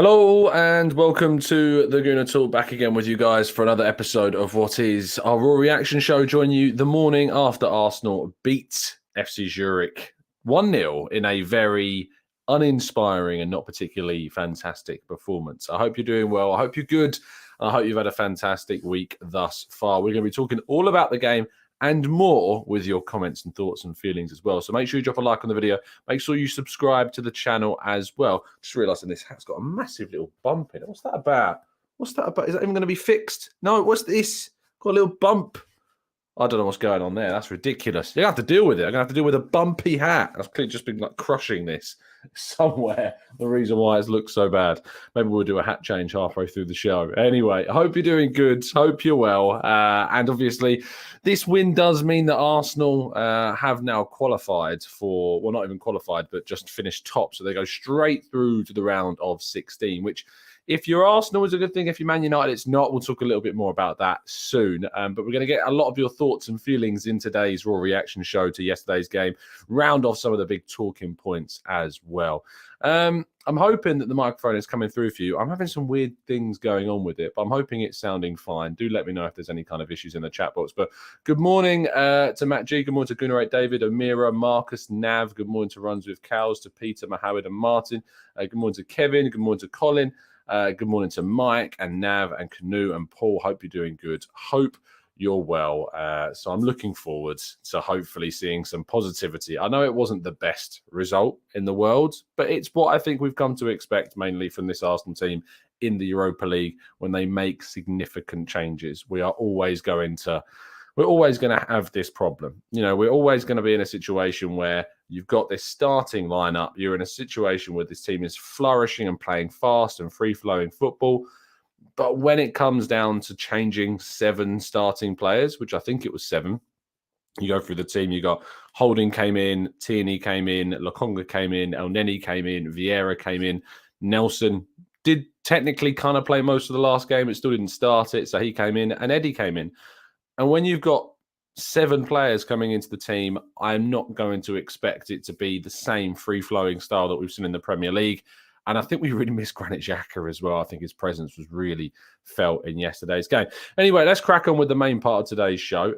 Hello and welcome to the Gooner Talk, back again with you guys for another episode of what is our Raw Reaction Show. Join you the morning after Arsenal beat FC Zurich 1-0 in a very uninspiring and not particularly fantastic performance. I hope you're doing well. I hope you're good. I hope you've had a fantastic week thus far. We're going to be talking all about the game and more with your comments and thoughts and feelings as well. So make sure you drop a like on the video. Make sure you subscribe to the channel as well. Just realising this hat's got a massive little bump in it. What's that about? What's that about? Is that even going to be fixed? No, what's this? Got a little bump. I don't know what's going on there. That's ridiculous. You're going to have to deal with it. I'm going to have to deal with a bumpy hat. I've clearly just been like crushing this somewhere. The reason why it's looked so bad. Maybe we'll do a hat change halfway through the show. Anyway, I hope you're doing good. Hope you're well. And obviously, this win does mean that Arsenal have now qualified for, well, not even qualified, but just finished top. So they go straight through to the round of 16, which, if you're Arsenal, is a good thing. If you're Man United, it's not. We'll talk a little bit more about that soon. But we're going to get a lot of your thoughts and feelings in today's Raw Reaction Show to yesterday's game. Round off some of the big talking points as well. I'm hoping that the microphone is coming through for you. I'm having some weird things going on with it, but I'm hoping it's sounding fine. Do let me know if there's any kind of issues in the chat box. But good morning to Matt G. Good morning to Gooner, David, Amira, Marcus, Nav. Good morning to Runs with Cows, to Peter, Mohammed, and Martin. Good morning to Kevin. Good morning to Colin. Good morning to Mike and Nav and Canoe and Paul. Hope you're doing good. Hope you're well. So I'm looking forward to hopefully seeing some positivity. I know it wasn't the best result in the world, but it's what I think we've come to expect mainly from this Arsenal team in the Europa League when they make significant changes. We're always going to have this problem. You know, we're always going to be in a situation where you've got this starting lineup. You're in a situation where this team is flourishing and playing fast and free-flowing football. But when it comes down to changing 7 starting players, which I think it was 7, you go through the team, you got Holding came in, Tierney came in, Lokonga came in, Elneny came in, Vieira came in, Nelson did technically kind of play most of the last game, but still didn't start it, so he came in, and Eddie came in. And when you've got 7 players coming into the team, I'm not going to expect it to be the same free-flowing style that we've seen in the Premier League. And I think we really missed Granit Xhaka as well. I think his presence was really felt in yesterday's game. Anyway, let's crack on with the main part of today's show.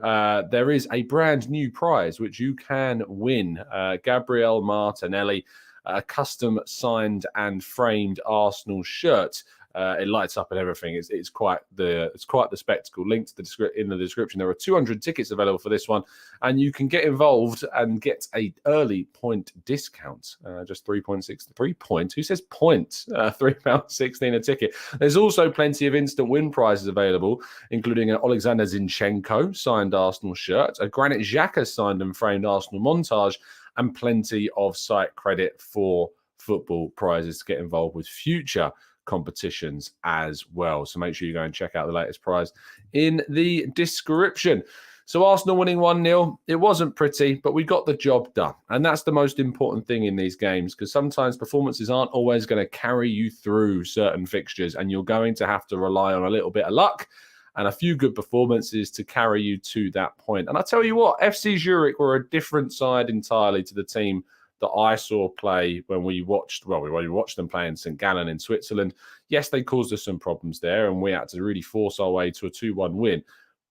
There is a brand new prize which you can win. Gabriel Martinelli, a custom signed and framed Arsenal shirt. It lights up and everything. It's quite the spectacle. Linked in the description. There are 200 tickets available for this one, and you can get involved and get a early point discount. Just 3.6. Who says point? £3.16 a ticket. There's also plenty of instant win prizes available, including an Alexander Zinchenko signed Arsenal shirt, a Granit Xhaka signed and framed Arsenal montage, and plenty of site credit for football prizes to get involved with future competitions as well. So make sure you go and check out the latest prize in the description. So Arsenal winning 1-0. It wasn't pretty, but we got the job done. And that's the most important thing in these games, because sometimes performances aren't always going to carry you through certain fixtures, and you're going to have to rely on a little bit of luck and a few good performances to carry you to that point. And I tell you what, FC Zurich were a different side entirely to the team that I saw play when we watched them play in St. Gallen in Switzerland. Yes, they caused us some problems there, and we had to really force our way to a 2-1 win.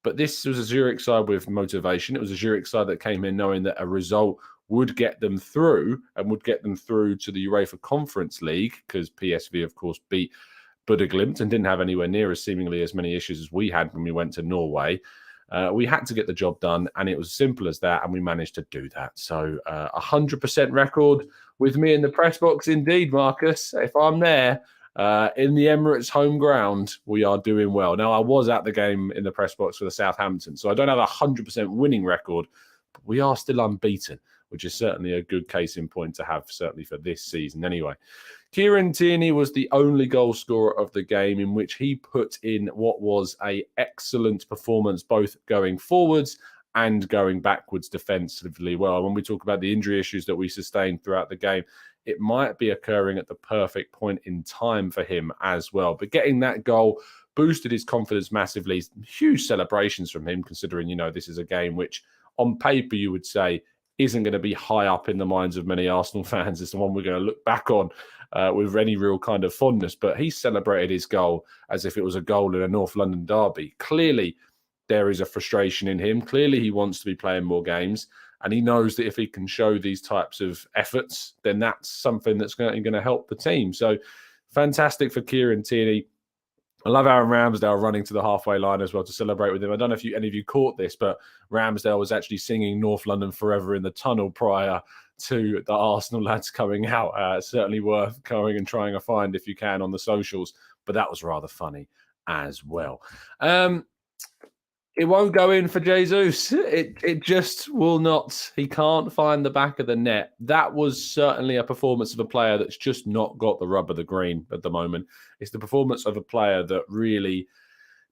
But this was a Zurich side with motivation. It was a Zurich side that came in knowing that a result would get them through, and would get them through to the Europa Conference League, because PSV, of course, beat Buda Glimt and didn't have anywhere near seemingly as many issues as we had when we went to Norway. We had to get the job done, and it was as simple as that, and we managed to do that. So 100% record with me in the press box indeed, Marcus. If I'm there in the Emirates home ground, we are doing well. Now, I was at the game in the press box for the Southampton, so I don't have a 100% winning record, but we are still unbeaten, which is certainly a good case in point to have, certainly for this season anyway. Kieran Tierney was the only goal scorer of the game, in which he put in what was an excellent performance, both going forwards and going backwards defensively. Well, when we talk about the injury issues that we sustained throughout the game, it might be occurring at the perfect point in time for him as well. But getting that goal boosted his confidence massively. Huge celebrations from him, considering, you know, this is a game which on paper you would say isn't going to be high up in the minds of many Arsenal fans. It's the one we're going to look back on with any real kind of fondness, but he celebrated his goal as if it was a goal in a North London derby. Clearly, there is a frustration in him. Clearly, he wants to be playing more games, and he knows that if he can show these types of efforts, then that's something that's going to help the team. So fantastic for Kieran Tierney. I love Aaron Ramsdale running to the halfway line as well to celebrate with him. I don't know if any of you caught this, but Ramsdale was actually singing North London Forever in the tunnel prior to the Arsenal lads coming out. Certainly worth going and trying to find if you can on the socials, but that was rather funny as well. It won't go in for Jesus. It just will not. He can't find the back of the net. That was certainly a performance of a player that's just not got the rub of the green at the moment. It's the performance of a player that really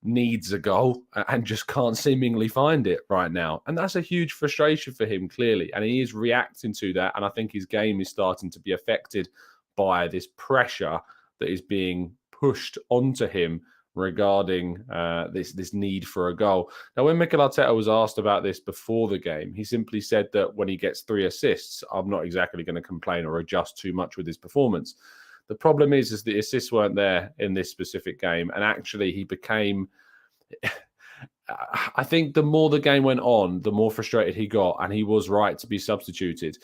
needs a goal and just can't seemingly find it right now. And that's a huge frustration for him, clearly. And he is reacting to that. And I think his game is starting to be affected by this pressure that is being pushed onto him regarding this need for a goal. Now, when Mikel Arteta was asked about this before the game, he simply said that when he gets 3 assists, I'm not exactly going to complain or adjust too much with his performance. The problem is the assists weren't there in this specific game, and actually he became... I think the more the game went on, the more frustrated he got, and he was right to be substituted.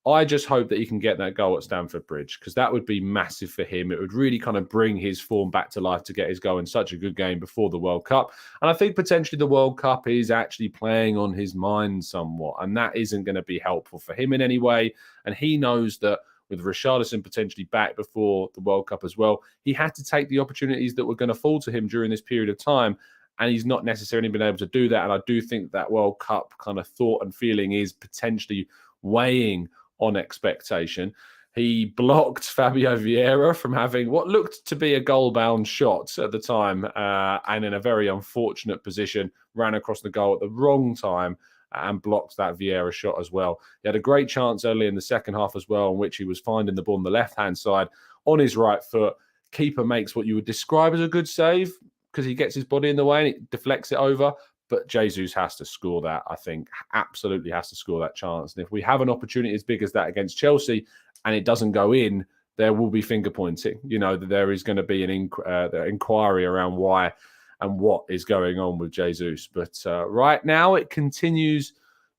I just hope that he can get that goal at Stamford Bridge, because that would be massive for him. It would really kind of bring his form back to life to get his goal in such a good game before the World Cup. And I think potentially the World Cup is actually playing on his mind somewhat, and that isn't going to be helpful for him in any way. And he knows that with Richarlison potentially back before the World Cup as well, he had to take the opportunities that were going to fall to him during this period of time. And he's not necessarily been able to do that. And I do think that World Cup kind of thought and feeling is potentially weighing on expectation. He blocked Fabio Vieira from having what looked to be a goal-bound shot at the time, and in a very unfortunate position, ran across the goal at the wrong time and blocked that Vieira shot as well. He had a great chance early in the second half as well, in which he was finding the ball on the left-hand side on his right foot. Keeper makes what you would describe as a good save because he gets his body in the way and it deflects it over. But Jesus has to score that, I think. Absolutely has to score that chance. And if we have an opportunity as big as that against Chelsea and it doesn't go in, there will be finger pointing. You know, there is going to be an inquiry around why and what is going on with Jesus. But right now, it continues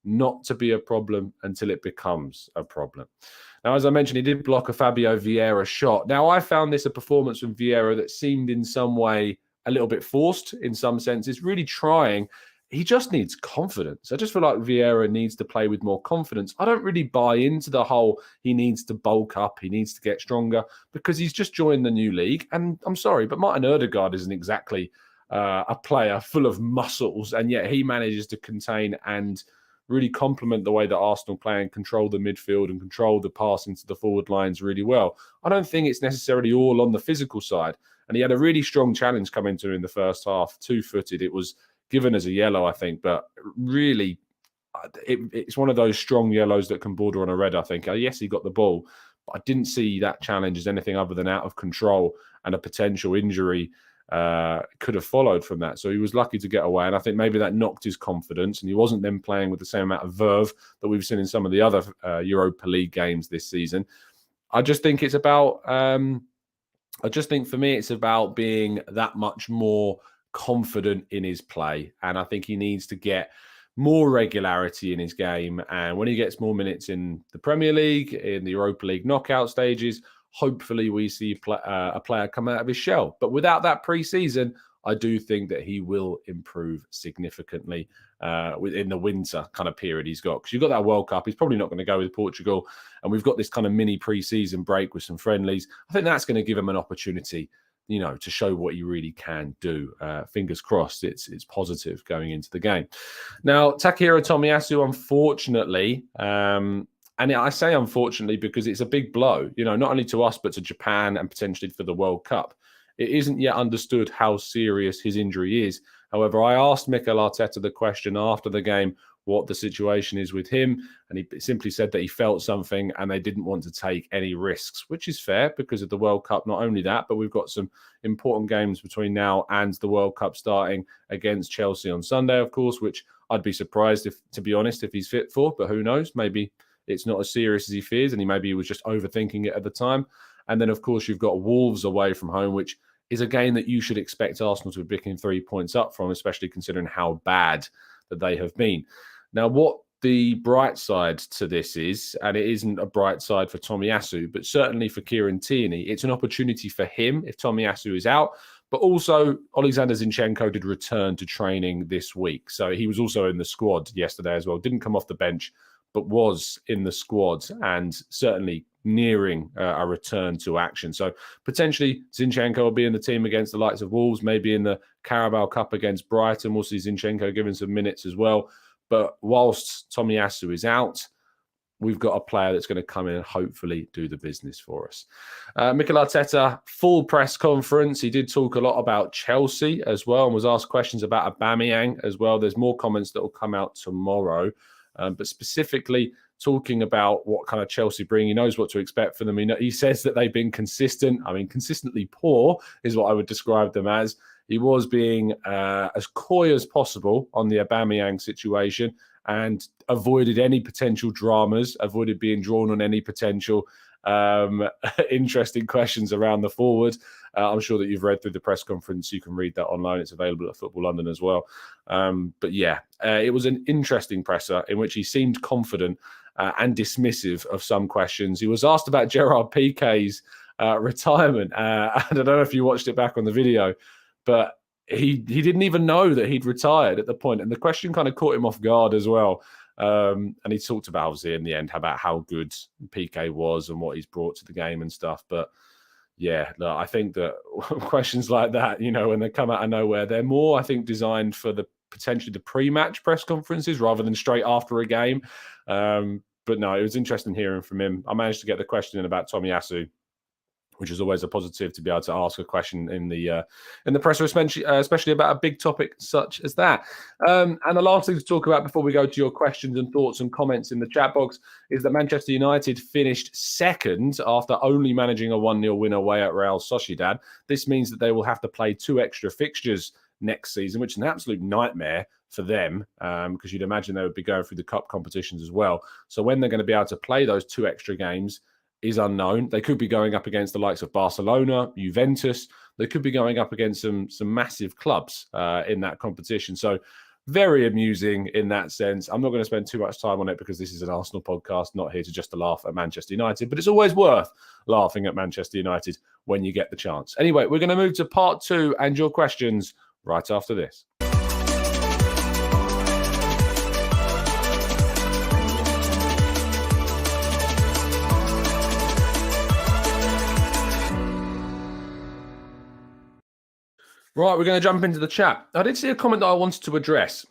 not to be a problem until it becomes a problem. Now, as I mentioned, he did block a Fabio Vieira shot. Now, I found this a performance from Vieira that seemed in some way a little bit forced in some senses, really trying. He just needs confidence. I just feel like Vieira needs to play with more confidence. I don't really buy into the whole he needs to bulk up, he needs to get stronger, because he's just joined the new league. And I'm sorry, but Martin Ødegaard isn't exactly a player full of muscles, and yet he manages to contain and really complement the way that Arsenal play and control the midfield and control the passing to the forward lines really well. I don't think it's necessarily all on the physical side. And he had a really strong challenge coming to him in the first half, 2-footed. It was given as a yellow, I think, but really, it's one of those strong yellows that can border on a red, I think. Yes, he got the ball, but I didn't see that challenge as anything other than out of control, and a potential injury could have followed from that. So he was lucky to get away, and I think maybe that knocked his confidence, and he wasn't then playing with the same amount of verve that we've seen in some of the other Europa League games this season. I just think it's about... I just think for me, it's about being that much more confident in his play. And I think he needs to get more regularity in his game. And when he gets more minutes in the Premier League, in the Europa League knockout stages, hopefully we see a player come out of his shell. But without that pre-season, I do think that he will improve significantly within the winter kind of period he's got. Because you've got that World Cup. He's probably not going to go with Portugal. And we've got this kind of mini pre-season break with some friendlies. I think that's going to give him an opportunity, you know, to show what he really can do. Fingers crossed it's positive going into the game. Now, Takehiro Tomiyasu, unfortunately, and I say unfortunately because it's a big blow, you know, not only to us, but to Japan and potentially for the World Cup. It isn't yet understood how serious his injury is. However, I asked Mikel Arteta the question after the game what the situation is with him, and he simply said that he felt something and they didn't want to take any risks, which is fair because of the World Cup. Not only that, but we've got some important games between now and the World Cup starting against Chelsea on Sunday, of course, which I'd be surprised if, to be honest, if he's fit for, but who knows? Maybe it's not as serious as he fears, and maybe he was just overthinking it at the time. And then, of course, you've got Wolves away from home, which is a game that you should expect Arsenal to be picking 3 points up from, especially considering how bad that they have been. Now, what the bright side to this is, and it isn't a bright side for Tomiyasu, but certainly for Kieran Tierney, it's an opportunity for him if Tomiyasu is out. But also, Alexander Zinchenko did return to training this week. So he was also in the squad yesterday as well. Didn't come off the bench, but was in the squad and certainly nearing a return to action. So potentially Zinchenko will be in the team against the likes of Wolves, maybe in the Carabao Cup against Brighton. We'll see Zinchenko given some minutes as well. But whilst Tomiyasu is out, we've got a player that's going to come in and hopefully do the business for us. Mikel Arteta, full press conference. He did talk a lot about Chelsea as well and was asked questions about Aubameyang as well. There's more comments that will come out tomorrow. But specifically talking about what kind of Chelsea bring, he knows what to expect from them. He says that they've been consistent. I mean, consistently poor is what I would describe them as. He was being as coy as possible on the Aubameyang situation and avoided any potential dramas, avoided being drawn on any potential interesting questions around the forward. I'm sure that you've read through the press conference. You can read that online. It's available at Football London as well. But yeah, it was an interesting presser in which he seemed confident and dismissive of some questions. He was asked about Gerard Piqué's retirement. And I don't know if you watched it back on the video, but he didn't even know that he'd retired at the point. And the question kind of caught him off guard as well. And he talked about, obviously, in the end, about how good Piqué was and what he's brought to the game and stuff. But yeah, look, I think that questions like that, when they come out of nowhere, they're more, I think, designed for potentially the pre-match press conferences rather than straight after a game. But no, it was interesting hearing from him. I managed to get the question in about Tomiyasu, which is always a positive to be able to ask a question in the presser, especially about a big topic such as that. And the last thing to talk about before we go to your questions and thoughts and comments in the chat box is that Manchester United finished second after only managing a 1-0 win away at Real Sociedad. This means that they will have to play 2 extra fixtures next season, which is an absolute nightmare for them because you'd imagine they would be going through the cup competitions as well. So when they're going to be able to play those 2 extra games is unknown. They could be going up against the likes of Barcelona, Juventus. They could be going up against some massive clubs in that competition. So very amusing in that sense. I'm not going to spend too much time on it because this is an Arsenal podcast, not here to just laugh at Manchester United, but it's always worth laughing at Manchester United when you get the chance. Anyway, we're going to move to part 2 and your questions right after this. Right, we're going to jump into the chat. I did see a comment that I wanted to address,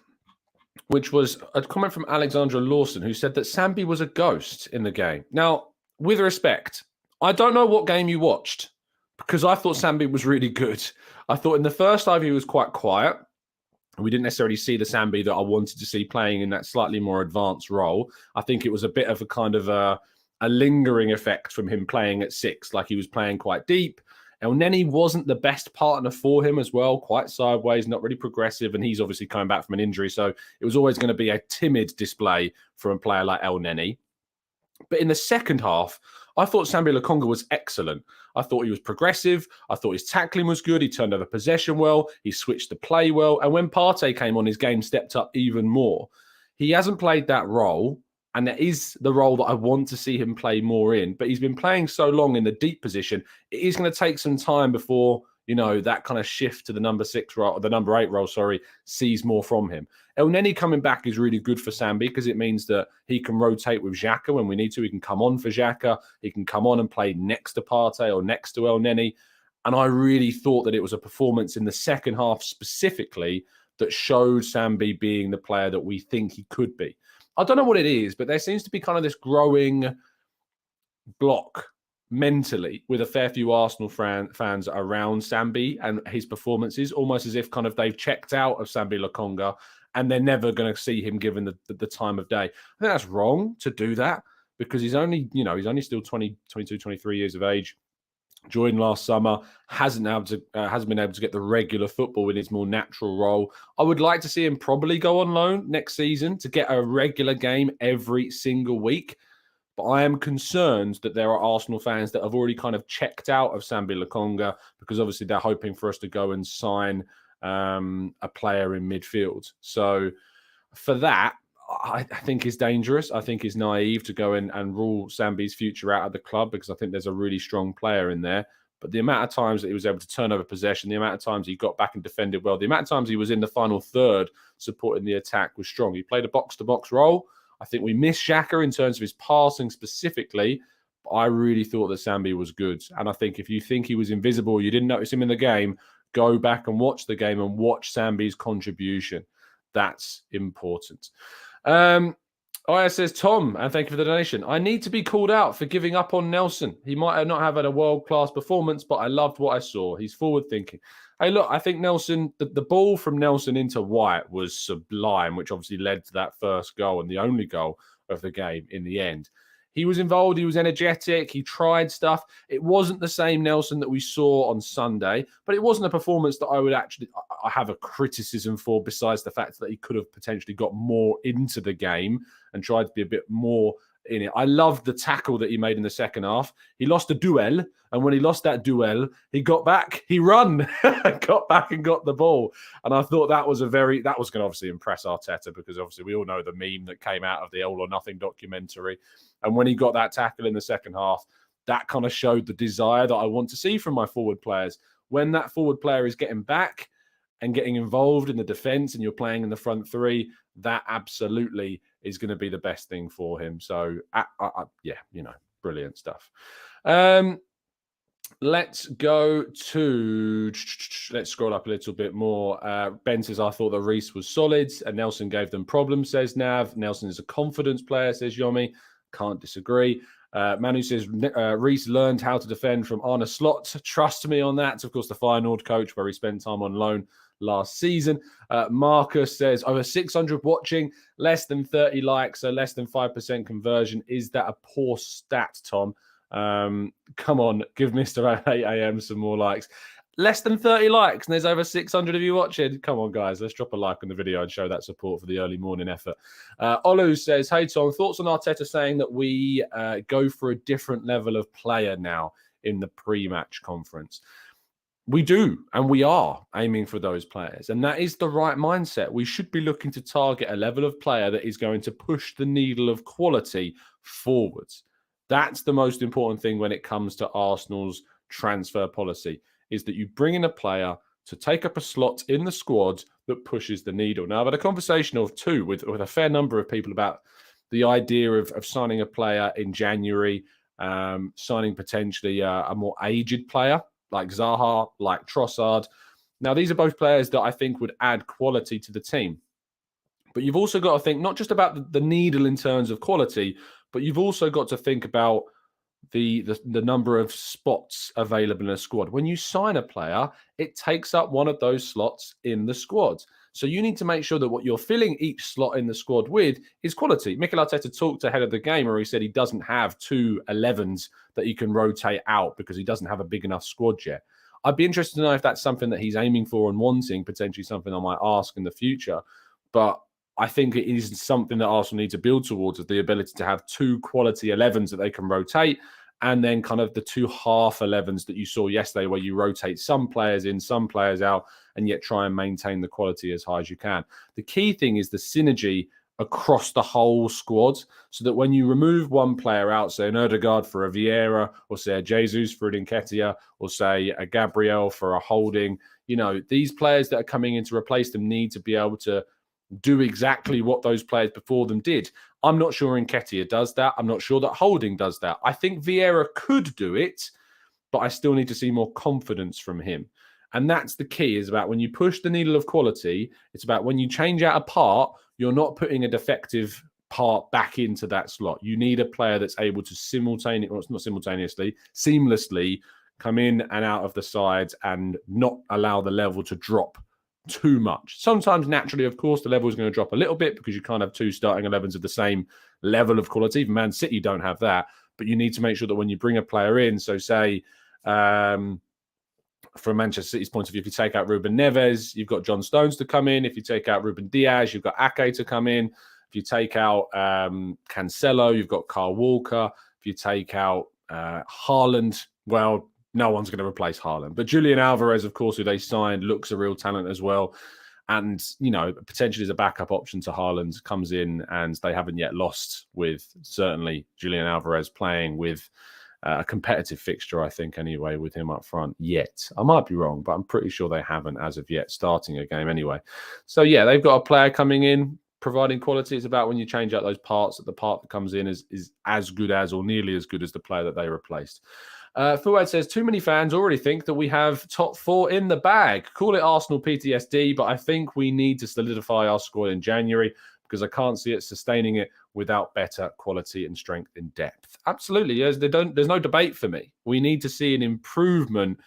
which was a comment from Alexandra Lawson, who said that Sambi was a ghost in the game. Now, with respect, I don't know what game you watched, because I thought Sambi was really good. I thought in the first half he was quite quiet. We didn't necessarily see the Sambi that I wanted to see playing in that slightly more advanced role. I think it was a bit of a kind of a lingering effect from him playing at 6, like he was playing quite deep. Elneny wasn't the best partner for him as well, quite sideways, not really progressive, and he's obviously coming back from an injury, so it was always going to be a timid display from a player like Elneny. But in the second half, I thought Sambi Lokonga was excellent. I thought he was progressive. I thought his tackling was good. He turned over possession well. He switched the play well. And when Partey came on, his game stepped up even more. He hasn't played that role, and that is the role that I want to see him play more in. But he's been playing so long in the deep position, it is going to take some time before, that kind of shift to the number 6 role, or the number 8 role, sees more from him. Elneny coming back is really good for Sambi because it means that he can rotate with Xhaka when we need to. He can come on for Xhaka. He can come on and play next to Partey or next to Elneny. And I really thought that it was a performance in the second half specifically that showed Sambi being the player that we think he could be. I don't know what it is, but there seems to be kind of this growing block mentally with a fair few Arsenal fans around Sambi and his performances, almost as if kind of they've checked out of Sambi Lokonga and they're never going to see him given the time of day. I think that's wrong to do that because he's only still 22, 23 years of age. Joined last summer, hasn't been able to get the regular football in his more natural role. I would like to see him probably go on loan next season to get a regular game every single week. But I am concerned that there are Arsenal fans that have already kind of checked out of Sambi Lokonga because obviously they're hoping for us to go and sign a player in midfield. So for that, I think is dangerous. I think it's naive to go in and rule Sambi's future out of the club because I think there's a really strong player in there. But the amount of times that he was able to turn over possession, the amount of times he got back and defended well, the amount of times he was in the final third supporting the attack was strong. He played a box-to-box role. I think we missed Xhaka in terms of his passing specifically. But I really thought that Sambi was good. And I think if you think he was invisible, you didn't notice him in the game, go back and watch the game and watch Sambi's contribution. That's important. Aya says, Tom, and thank you for the donation. I need to be called out for giving up on Nelson. He might not have had a world-class performance, but I loved what I saw. He's forward-thinking. Hey, look, I think Nelson, the ball from Nelson into White was sublime, which obviously led to that first goal and the only goal of the game in the end. He was involved. He was energetic. He tried stuff. It wasn't the same Nelson that we saw on Sunday, but it wasn't a performance that I would actually have a criticism for besides the fact that he could have potentially got more into the game and tried to be a bit more in it. I loved the tackle that he made in the second half. He lost a duel, and when he lost that duel, he got back, he run, got back and got the ball. And I thought that was going to obviously impress Arteta because obviously we all know the meme that came out of the All or Nothing documentary. And when he got that tackle in the second half, that kind of showed the desire that I want to see from my forward players. When that forward player is getting back and getting involved in the defense and you're playing in the front three, that absolutely is going to be the best thing for him. So, brilliant stuff. Let's scroll up a little bit more. Ben says, I thought that Reece was solid and Nelson gave them problems, says Nav. Nelson is a confidence player, says Yomi. Can't disagree. Manu says, Reece learned how to defend from Arne Slot. Trust me on that. Of course, the Feyenoord coach where he spent time on loan last season. Marcus says, over 600 watching, less than 30 likes, so less than 5% conversion. Is that a poor stat, Tom? Come on, give Mr. 8 a.m. some more likes. Less than 30 likes, and there's over 600 of you watching. Come on, guys, let's drop a like on the video and show that support for the early morning effort. Olu says, hey, Tom, thoughts on Arteta saying that we go for a different level of player now in the pre-match conference? We do, and we are aiming for those players, and that is the right mindset. We should be looking to target a level of player that is going to push the needle of quality forwards. That's the most important thing when it comes to Arsenal's transfer policy, is that you bring in a player to take up a slot in the squad that pushes the needle. Now, I've had a conversation or two with a fair number of people about the idea of signing a player in January, signing potentially a more aged player like Zaha, like Trossard. Now, these are both players that I think would add quality to the team. But you've also got to think not just about the needle in terms of quality, but you've also got to think about the number of spots available in a squad. When you sign a player, it takes up one of those slots in the squad. So you need to make sure that what you're filling each slot in the squad with is quality. Mikel Arteta talked ahead of the game where he said he doesn't have 2 11s that he can rotate out because he doesn't have a big enough squad yet. I'd be interested to know if that's something that he's aiming for and wanting, potentially something I might ask in the future. But I think it is something that Arsenal need to build towards, is the ability to have 2 quality 11s that they can rotate, and then kind of the 2 half 11s that you saw yesterday where you rotate some players in, some players out, and yet try and maintain the quality as high as you can. The key thing is the synergy across the whole squad, so that when you remove one player out, say an Odegaard for a Vieira, or say a Jesus for an Nketiah, or say a Gabriel for a Holding, these players that are coming in to replace them need to be able to do exactly what those players before them did. I'm not sure Nketiah does that. I'm not sure that Holding does that. I think Vieira could do it, but I still need to see more confidence from him. And that's the key, is about when you push the needle of quality, it's about when you change out a part, you're not putting a defective part back into that slot. You need a player that's able to seamlessly come in and out of the sides and not allow the level to drop too much. Sometimes naturally, of course, the level is going to drop a little bit because you can't have 2 starting 11s of the same level of quality. Even Man City don't have that, but you need to make sure that when you bring a player in, so say from Manchester City's point of view, if you take out Ruben Neves, you've got John Stones to come in. If you take out Ruben Diaz, you've got Ake to come in. If you take out Cancelo, you've got Kyle Walker. If you take out Haaland, well, no one's going to replace Haaland. But Julian Alvarez, of course, who they signed, looks a real talent as well. And, potentially as a backup option to Haaland, comes in, and they haven't yet lost with certainly Julian Alvarez playing with a competitive fixture, I think, anyway, with him up front yet. I might be wrong, but I'm pretty sure they haven't as of yet starting a game anyway. So, yeah, they've got a player coming in, providing quality. It's about when you change out those parts, that the part that comes in is as good as or nearly as good as the player that they replaced. Fuad says, too many fans already think that we have top 4 in the bag. Call it Arsenal PTSD, but I think we need to solidify our squad in January, because I can't see it sustaining it without better quality and strength in depth. Absolutely. There's no debate for me. We need to see an improvement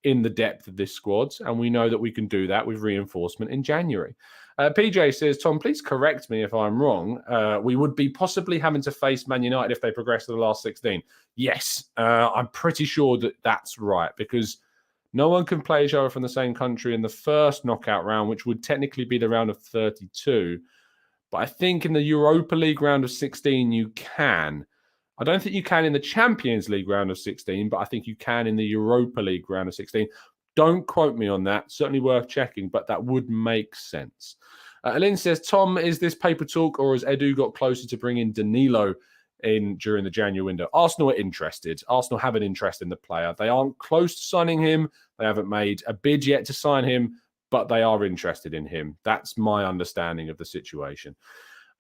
in the depth of this squad, and we know that we can do that with reinforcement in January. PJ says, Tom, please correct me if I'm wrong. We would be possibly having to face Man United if they progress to the last 16. Yes, I'm pretty sure that that's right, because no one can play each other from the same country in the first knockout round, which would technically be the round of 32. But I think in the Europa League round of 16, you can. I don't think you can in the Champions League round of 16, but I think you can in the Europa League round of 16. Don't quote me on that. Certainly worth checking, but that would make sense. Lynn says, Tom, is this paper talk, or has Edu got closer to bringing Danilo in during the January window? Arsenal are interested. Arsenal have an interest in the player. They aren't close to signing him. They haven't made a bid yet to sign him, but they are interested in him. That's my understanding of the situation.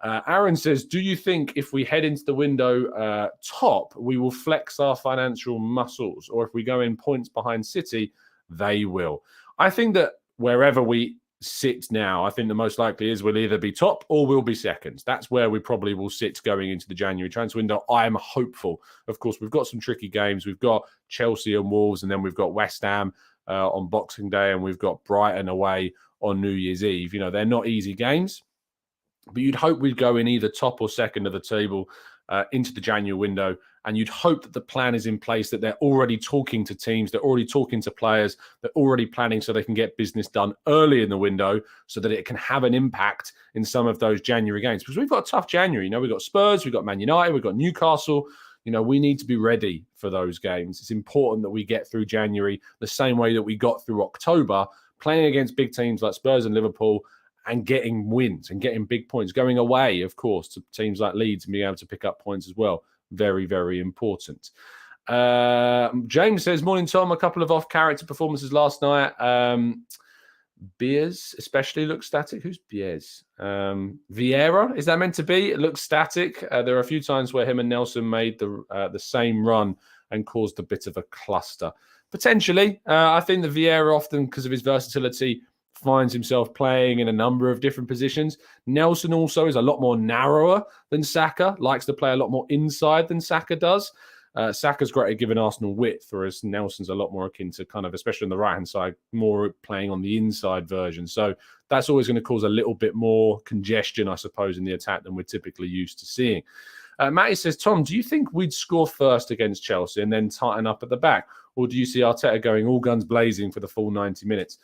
Aaron says, do you think if we head into the window top, we will flex our financial muscles? Or if we go in points behind City, they will? I think that wherever we sit now, I think the most likely is we'll either be top or we'll be second. That's where we probably will sit going into the January transfer window. I'm hopeful. Of course, we've got some tricky games. We've got Chelsea and Wolves, and then we've got West Ham on Boxing Day, and we've got Brighton away on New Year's Eve. They're not easy games, but you'd hope we'd go in either top or second of the table into the January window, and you'd hope that the plan is in place, that they're already talking to teams, they're already talking to players, they're already planning so they can get business done early in the window so that it can have an impact in some of those January games. Because we've got a tough January. We've got Spurs, we've got Man United, we've got Newcastle. We need to be ready for those games. It's important that we get through January the same way that we got through October, playing against big teams like Spurs and Liverpool and getting wins and getting big points, going away, of course, to teams like Leeds and being able to pick up points as well. Very, very important. James says, morning, Tom. A couple of off-character performances last night. Beers especially looks static. Who's Beers? Vieira, is that meant to be? It looks static. There are a few times where him and Nelson made the same run and caused a bit of a cluster. Potentially. I think the Vieira, often because of his versatility, finds himself playing in a number of different positions. Nelson also is a lot more narrower than Saka, likes to play a lot more inside than Saka does. Saka's great at giving Arsenal width, whereas Nelson's a lot more akin to kind of, especially on the right-hand side, more playing on the inside version. So that's always going to cause a little bit more congestion, I suppose, in the attack than we're typically used to seeing. Matty says, Tom, do you think we'd score first against Chelsea and then tighten up at the back? Or do you see Arteta going all guns blazing for the full 90 minutes?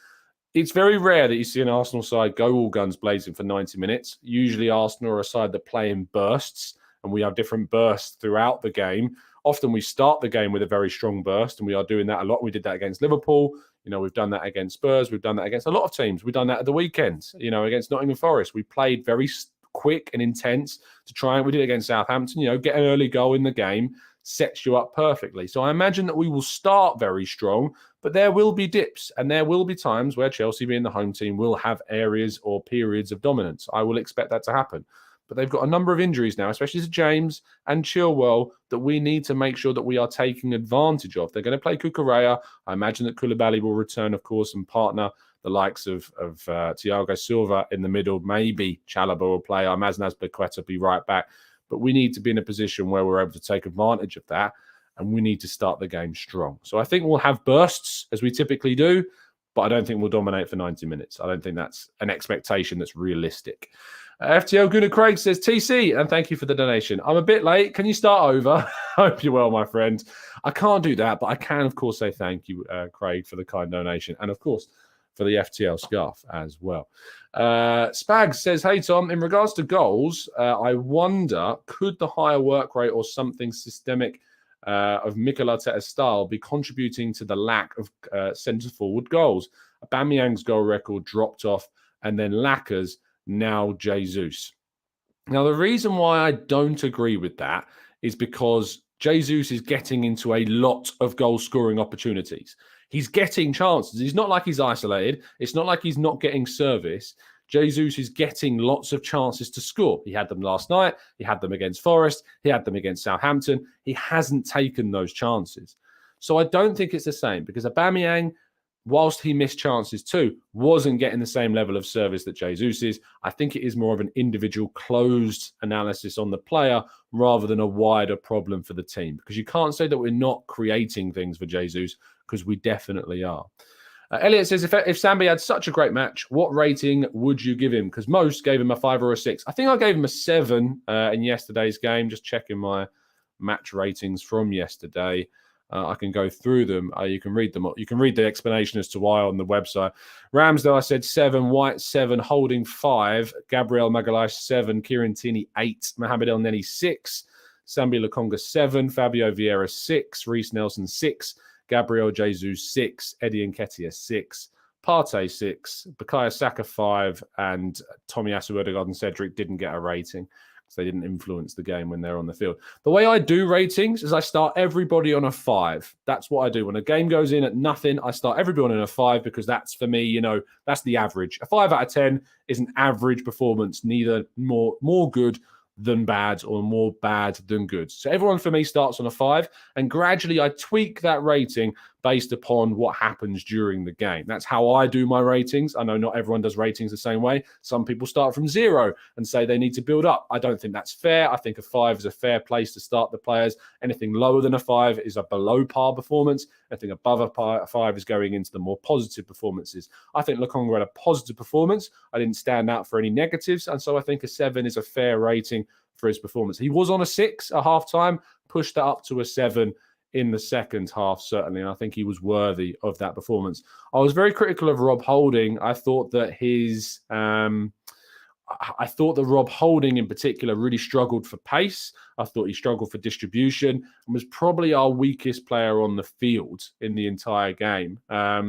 It's very rare that you see an Arsenal side go all guns blazing for 90 minutes. Usually Arsenal are a side that play in bursts, and we have different bursts throughout the game. Often we start the game with a very strong burst, and we are doing that a lot. We did that against Liverpool. We've done that against Spurs. We've done that against a lot of teams. We've done that at the weekend, against Nottingham Forest. We played very quick and intense to try, and we did it against Southampton. Get an early goal in the game sets you up perfectly. So I imagine that we will start very strong, but there will be dips, and there will be times where Chelsea, being the home team, will have areas or periods of dominance. I will expect that to happen. But they've got a number of injuries now, especially to James and Chilwell, that we need to make sure that we are taking advantage of. They're going to play Cucurella. I imagine that Koulibaly will return, of course, and partner the likes of Thiago Silva in the middle. Maybe Chalobah will play. I imagine Azpilicueta will be right back. But we need to be in a position where we're able to take advantage of that, and we need to start the game strong. So I think we'll have bursts, as we typically do, but I don't think we'll dominate for 90 minutes. I don't think that's an expectation that's realistic. FTL Gooner Craig says, TC, and thank you for the donation. I'm a bit late. Can you start over? Hope you're well, my friend. I can't do that, but I can, of course, say thank you, Craig, for the kind donation. And, of course, for the FTL scarf as well. Spags says, hey, Tom, in regards to goals, I wonder, could the higher work rate or something systemic of Mikel Arteta's style be contributing to the lack of centre-forward goals? Aubameyang's goal record dropped off, and then Lacaz's, now Jesus. Now, the reason why I don't agree with that is because Jesus is getting into a lot of goal-scoring opportunities. He's getting chances. It's not like he's isolated. It's not like he's not getting service. Jesus is getting lots of chances to score. He had them last night. He had them against Forest. He had them against Southampton. He hasn't taken those chances. So I don't think it's the same because Aubameyang, whilst he missed chances too, wasn't getting the same level of service that Jesus is. I think it is more of an individual closed analysis on the player rather than a wider problem for the team. Because you can't say that we're not creating things for Jesus, because we definitely are. Elliot says, if Sambi had such a great match, what rating would you give him? Because most gave him a 5 or a 6. I think I gave him a 7 in yesterday's game. Just checking my match ratings from yesterday. I can go through them. You can read them. You can read the explanation as to why on the website. Ramsdale, I said 7. White, 7. Holding, 5. Gabriel Magalhaes, 7. Kieran Tierney, 8. Mohamed El Neni, 6. Sambi Lokonga, 7. Fabio Vieira, 6. Reece Nelson, 6. Gabriel Jesus, 6. Eddie Nketiah, 6. Partey, 6. Bukayo Saka, 5. And Tomiyasu, Odegaard and Cedric didn't get a rating because they didn't influence the game when they're on the field. The way I do ratings is I start everybody on a 5. That's what I do. When a game goes in at nothing, I start everybody on a 5 because that's, for me, that's the average. A 5 out of 10 is an average performance, neither more good than bad or more bad than good. So everyone for me starts on a 5, and gradually I tweak that rating based upon what happens during the game. That's how I do my ratings. I know not everyone does ratings the same way. Some people start from 0 and say they need to build up. I don't think that's fair. I think a 5 is a fair place to start the players. Anything lower than a 5 is a below par performance. Anything above a 5 is going into the more positive performances. I think Lokonga had a positive performance. I didn't stand out for any negatives, and so I think a 7 is a fair rating for his performance. He was on a 6 at half-time, pushed that up to a 7 in the second half, certainly, and I think he was worthy of that performance. I was very critical of Rob Holding. I thought that Rob Holding in particular really struggled for pace. I thought he struggled for distribution and was probably our weakest player on the field in the entire game.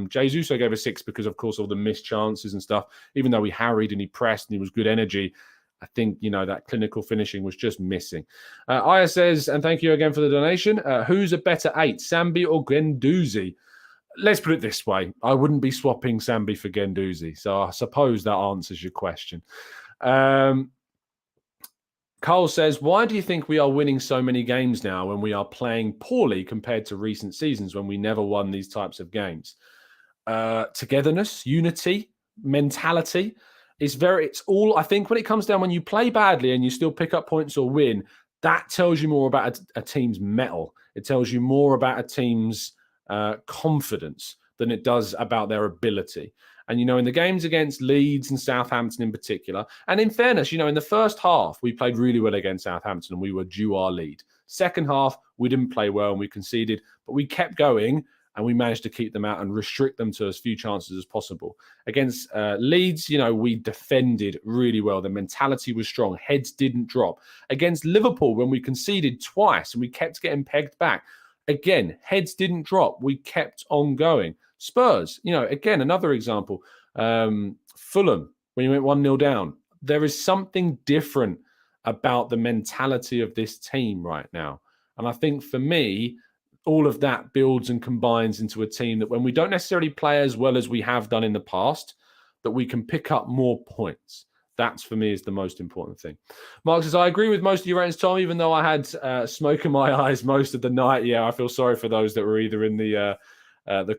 Jesus I gave a 6 because, of course, all the missed chances and stuff. Even though he harried and he pressed and he was good energy, I think, that clinical finishing was just missing. Aya says, and thank you again for the donation, who's a better 8, Sambi or Guendouzi? Let's put it this way. I wouldn't be swapping Sambi for Guendouzi. So I suppose that answers your question. Carl says, why do you think we are winning so many games now when we are playing poorly compared to recent seasons when we never won these types of games? Togetherness, unity, mentality. It's all, I think when it comes down, when you play badly and you still pick up points or win, that tells you more about a team's mettle. It tells you more about a team's confidence than it does about their ability. And, in the games against Leeds and Southampton in particular, and in fairness, in the first half, we played really well against Southampton and we were due our lead. Second half, we didn't play well and we conceded, but we kept going and we managed to keep them out and restrict them to as few chances as possible. Against Leeds, we defended really well. The mentality was strong. Heads didn't drop. Against Liverpool, when we conceded twice and we kept getting pegged back, again, heads didn't drop. We kept on going. Spurs, again, another example. Fulham, when you went 1-0 down, there is something different about the mentality of this team right now. And I think for me, all of that builds and combines into a team that when we don't necessarily play as well as we have done in the past, that we can pick up more points. That's, for me, is the most important thing. Mark says, I agree with most of your ratings, Tom, even though I had smoke in my eyes most of the night. Yeah, I feel sorry for those that were either in the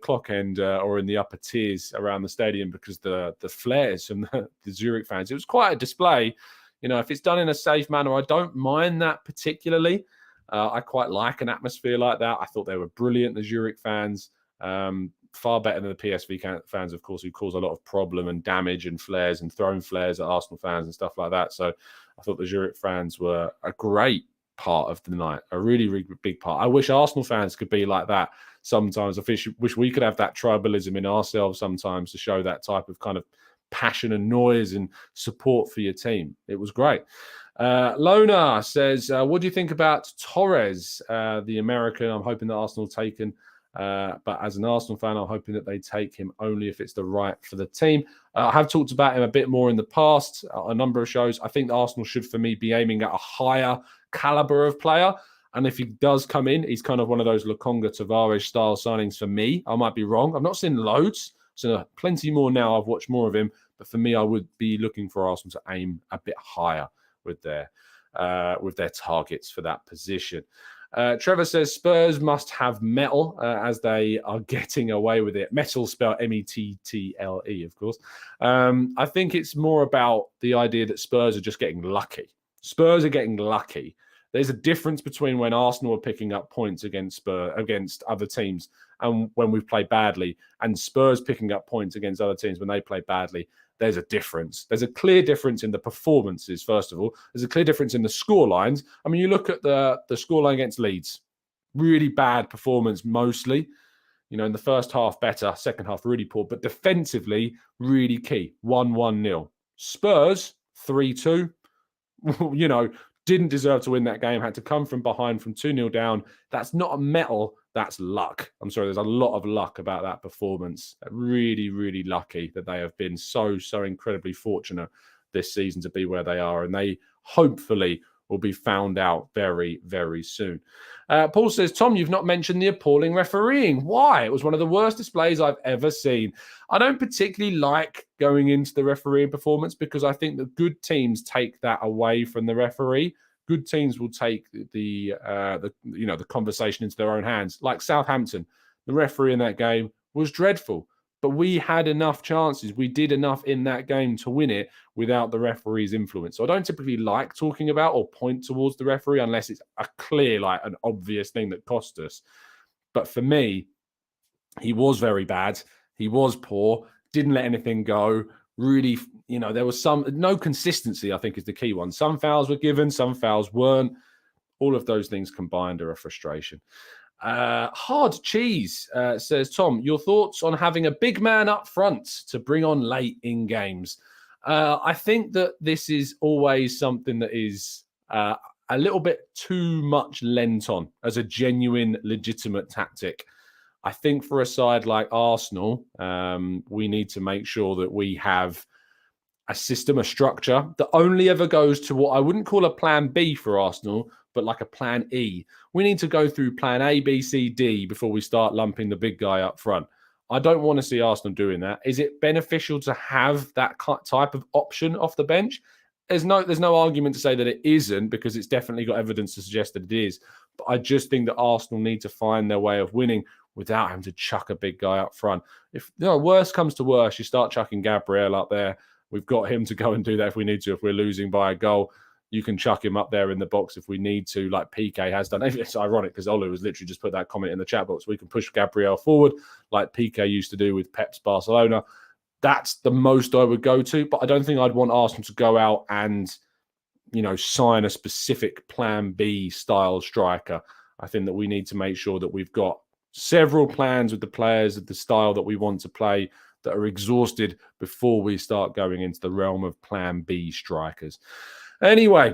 clock end or in the upper tiers around the stadium because the flares from the Zurich fans. It was quite a display. If it's done in a safe manner, I don't mind that particularly. I quite like an atmosphere like that. I thought they were brilliant, the Zurich fans. Far better than the PSV fans, of course, who cause a lot of problem and damage and thrown flares at Arsenal fans and stuff like that. So I thought the Zurich fans were great part of the night, a really, really big part. I wish Arsenal fans could be like that sometimes. I wish we could have that tribalism in ourselves sometimes to show that type of kind of passion and noise and support for your team. It was great. Lona says, what do you think about Torres, the American? I'm hoping that Arsenal taken. But as an Arsenal fan, I'm hoping that they take him only if it's the right for the team. I have talked about him a bit more in the past, a number of shows. I think that Arsenal should, for me, be aiming at a higher caliber of player. And if he does come in, he's kind of one of those Lokonga Tavares style signings for me. I might be wrong. I've not seen loads. So plenty more now. I've watched more of him. But for me, I would be looking for Arsenal to aim a bit higher with their targets for that position. Trevor says Spurs must have metal as they are getting away with it. Metal spelled M-E-T-T-L-E, of course. I think it's more about the idea that Spurs are just getting lucky. Spurs are getting lucky. There's a difference between when Arsenal are picking up points against other teams and when we've played badly, and Spurs picking up points against other teams when they play badly. There's a difference. There's a clear difference in the performances, first of all. There's a clear difference in the score lines. I mean, you look at the scoreline against Leeds. Really bad performance mostly. You know, in the first half better, second half really poor. But defensively, really key. 1-1-0. Spurs, 3-2. You know, didn't deserve to win that game. Had to come from behind from 2-0 down. That's not a metal. That's luck. I'm sorry, there's a lot of luck about that performance. Really, really lucky that they have been so incredibly fortunate this season to be where they are. And they hopefully will be found out very, very soon. Paul says, Tom, you've not mentioned the appalling refereeing. Why? It was one of the worst displays I've ever seen. I don't particularly like going into the refereeing performance because I think that good teams take that away from the referee. Good teams will take the conversation into their own hands. Like Southampton, the referee in that game was dreadful, but we had enough chances. We did enough in that game to win it without the referee's influence. So I don't typically like talking about or point towards the referee unless it's a clear, like an obvious thing that cost us. But for me, he was very bad. He was poor. Didn't let anything go. Really, you know, there was no consistency, I think is the key one. Some fouls were given, some fouls weren't. All of those things combined are a frustration. Hard Cheese says, Tom, your thoughts on having a big man up front to bring on late in games? I think that this is always something that is a little bit too much lent on as a genuine, legitimate tactic. I think for a side like Arsenal, we need to make sure that we have a system, a structure that only ever goes to what I wouldn't call a plan B for Arsenal, but like a plan E. We need to go through plan A, B, C, D before we start lumping the big guy up front. I don't want to see Arsenal doing that. Is it beneficial to have that type of option off the bench? There's no argument to say that it isn't because it's definitely got evidence to suggest that it is. But I just think that Arsenal need to find their way of winning without having to chuck a big guy up front. If worst comes to worst, you start chucking Gabriel up there. We've got him to go and do that if we need to. If we're losing by a goal, you can chuck him up there in the box if we need to, like PK has done. It's ironic because Olu has literally just put that comment in the chat box. We can push Gabriel forward like PK used to do with Pep's Barcelona. That's the most I would go to, but I don't think I'd want Arsenal to go out and, sign a specific plan B style striker. I think that we need to make sure that we've got several plans with the players of the style that we want to play that are exhausted before we start going into the realm of plan B strikers. Anyway,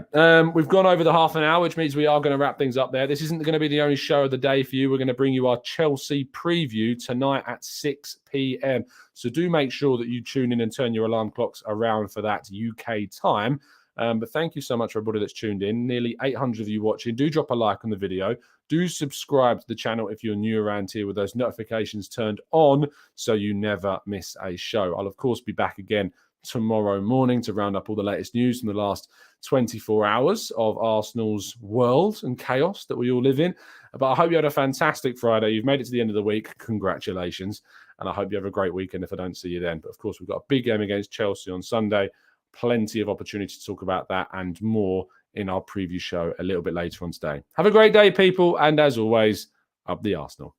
we've gone over the half an hour, which means we are going to wrap things up there. This isn't going to be the only show of the day for you. We're going to bring you our Chelsea preview tonight at 6 p.m. So do make sure that you tune in and turn your alarm clocks around for that UK time. But thank you so much for everybody that's tuned in. Nearly 800 of you watching. Do drop a like on the video. Do subscribe to the channel if you're new around here with those notifications turned on so you never miss a show. I'll, of course, be back again tomorrow morning to round up all the latest news from the last 24 hours of Arsenal's world and chaos that we all live in. But I hope you had a fantastic Friday. You've made it to the end of the week. Congratulations. And I hope you have a great weekend if I don't see you then. But, of course, we've got a big game against Chelsea on Sunday. Plenty of opportunity to talk about that and more in our preview show a little bit later on today. Have a great day, people. And as always, up the Arsenal.